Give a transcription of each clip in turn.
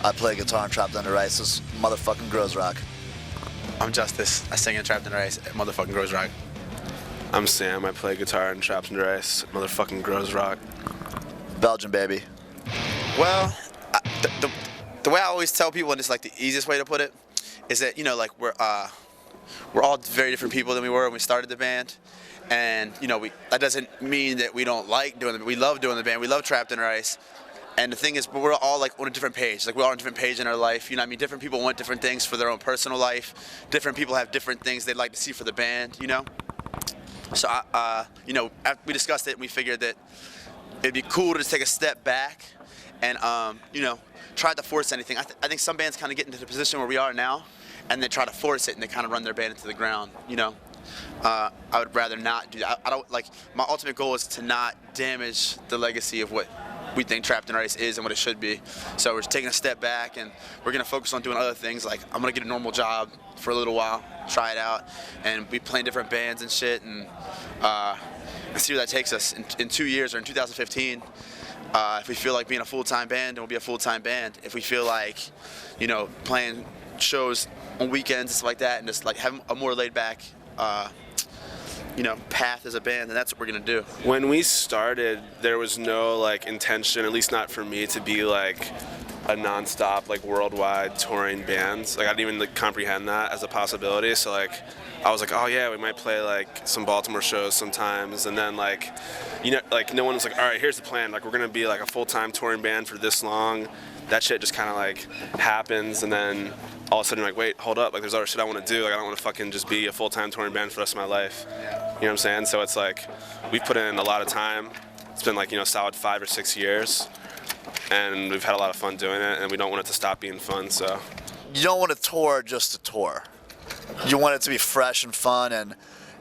I play guitar and Trapped Under Ice. This is motherfucking Groezrock. I'm Justice. I sing in Trapped Under Ice, motherfucking Groezrock. I'm Sam. I play guitar in Trapped Under Ice, motherfucking Groezrock. Belgian baby. Well, the way I always tell people, and it's like the easiest way to put it, is that like we're all very different people than we were when we started the band, and that doesn't mean that we don't like doing it. We love doing the band. We love Trapped Under Ice. And the thing is, but we're all like on a different page. Like we're all on a different page in our life. You know what I mean? Different people want different things for their own personal life. Different people have different things they'd like to see for the band, So, after we discussed it, and we figured that it'd be cool to just take a step back and, try to force anything. I think some bands kind of get into the position where we are now, and they try to force it, and they kind of run their band into the ground, I would rather not do that. I don't like, my ultimate goal is to not damage the legacy of what we think Trapped Under Ice is and what it should be. So we're just taking a step back, and we're gonna focus on doing other things. Like I'm gonna get a normal job for a little while, try it out, and be playing different bands and shit, and see where that takes us. In 2 years, or in 2015, if we feel like being a full-time band, then we'll be a full-time band. If we feel like, playing shows on weekends and stuff like that, and just like having a more laid-back path as a band, and that's what we're gonna do. When we started, there was no intention, at least not for me, to be like a non-stop worldwide touring band. I didn't even comprehend that as a possibility. So I was like, oh yeah, we might play some Baltimore shows sometimes, and then no one was like, all right, here's the plan. We're gonna be a full-time touring band for this long. That shit just kind of happens, and then all of a sudden you're like, wait, hold up, there's other shit I want to do. I don't want to fucking just be a full-time touring band for the rest of my life. Yeah. You know what I'm saying? So it's we've put in a lot of time. It's been solid 5 or 6 years, and we've had a lot of fun doing it, and we don't want it to stop being fun. So You don't want to tour just to tour. You want it to be fresh and fun, and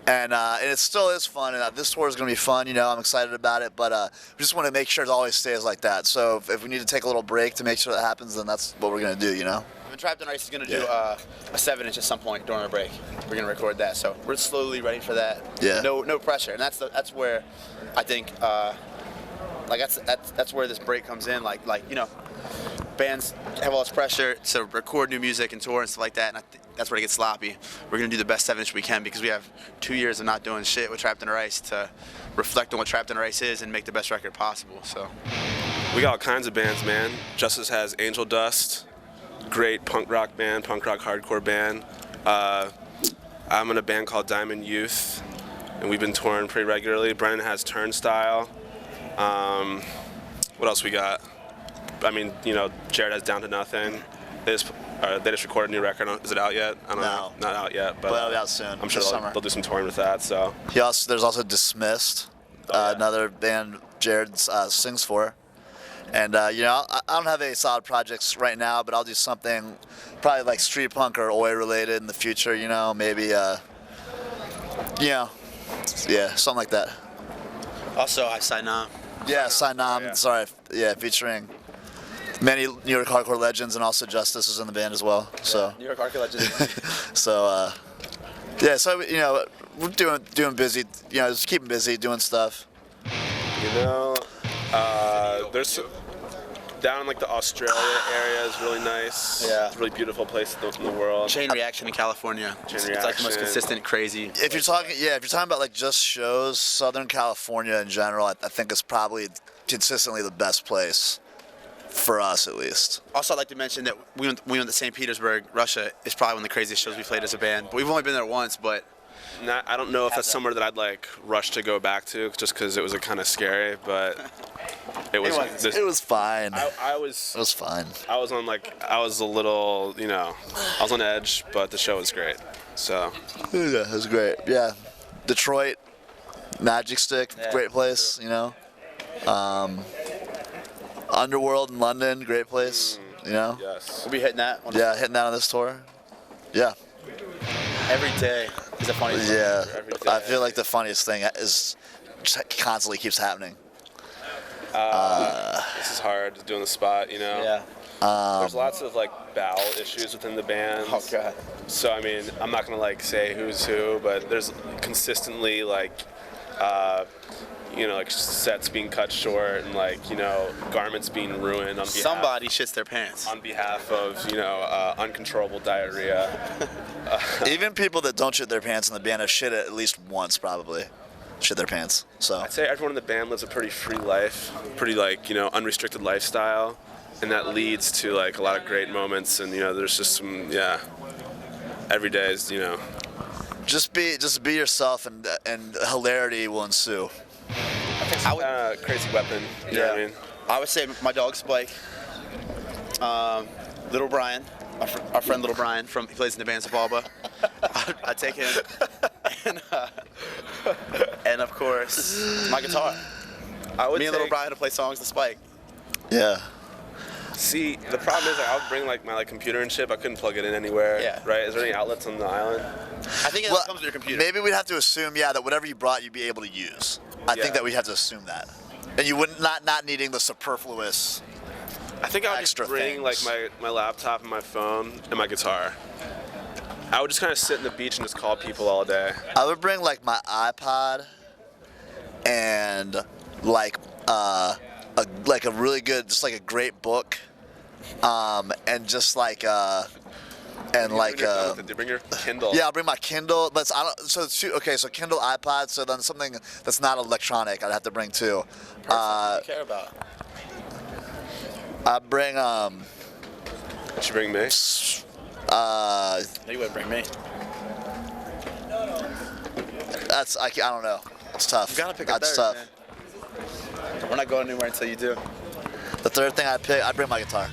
it still is fun, and this tour is going to be fun, I'm excited about it, but we just want to make sure it always stays like that. So if we need to take a little break to make sure that happens, then that's what we're going to do, And Trapped Under Ice is going to do a 7-inch at some point during our break. We're going to record that, so we're slowly ready for that. Yeah. No pressure, and that's where I think that's where this break comes in. Bands have all this pressure to record new music and tour and stuff like that, and I think that's where it gets sloppy. We're going to do the best 7-inch we can because we have 2 years of not doing shit with Trapped Under Ice to reflect on what Trapped Under Ice is and make the best record possible. So we got all kinds of bands, man. Justice has Angel Dust, great punk rock band, punk rock hardcore band. I'm in a band called Diamond Youth, and we've been touring pretty regularly. Brennan has Turnstile. What else we got? Jared has Down to Nothing. They just recorded a new record. Is it out yet? I don't know. Not out yet, but it'll be out soon. I'm sure they'll do some touring with that. So there's also Dismissed, another band Jared sings for. And I don't have any solid projects right now, but I'll do something probably street punk or oi related in the future. Maybe something like that. also I sign on. Yeah, Sainam. Sorry, featuring many New York hardcore legends, and also Justice is in the band as well. So New York hardcore legends. so we're doing busy. Just keeping busy, doing stuff. There's down in the Australia area is really nice. Yeah. It's a really beautiful place in the world. Chain Reaction in California. It's the most consistent, crazy. If you're talking about just shows, Southern California in general, I think is probably consistently the best place for us, at least. Also, I'd like to mention that we went to St. Petersburg, Russia. Is probably one of the craziest shows we played as a band. But we've only been there once, but. I don't know if that's somewhere that I'd rush to go back to, just because it was kind of scary, but it was fine. It was fine. I was a little, I was on edge, but the show was great. So yeah, it was great. Yeah, Detroit, Magic Stick, great place. Underworld in London, great place. Yes. We'll be hitting that. Hitting that on this tour. Yeah. Every day is a funny thing. Yeah, I feel like the funniest thing is constantly keeps happening. This is hard doing the spot, Yeah. There's lots of bowel issues within the band. Oh god. So I'm not gonna say who's who, but there's consistently like sets being cut short and like garments being ruined on behalf. Somebody shits their pants. On behalf of uncontrollable diarrhea. Even people that don't shit their pants in the band have shit at least once probably. Shit their pants. So I'd say everyone in the band lives a pretty free life, pretty unrestricted lifestyle, and that leads to like a lot of great moments. And there's just some every day is just be yourself, and hilarity will ensue. Crazy weapon. You know what I mean? I would say my dog Spike, Little Brian, our friend Little Brian he plays in the band Zabalba. I take him, and of course my guitar. Me and Little Brian to play songs to Spike. Yeah. See, the problem is I would bring like my computer and shit. I couldn't plug it in anywhere. Yeah. Right? Is there any outlets on the island? I think it comes with your computer. Maybe we'd have to assume, that whatever you brought, you'd be able to use. I think that we'd have to assume that, and you wouldn't not needing the superfluous. I think I would extra just bring things. like my laptop and my phone and my guitar. I would just kind of sit on the beach and just call people all day. I would bring like my iPod and like a really good, just like a great book, and just like Do you bring your Kindle? Yeah, I'll bring my Kindle. But so Kindle, iPod. So then something that's not electronic, I'd have to bring too. What do you care about? I bring Did you bring me? No, you wouldn't bring me. I don't know. It's tough. You gotta pick a That's third, tough. man. We're not going anywhere until you do. The third thing I bring my guitar.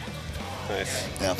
Nice. Yeah.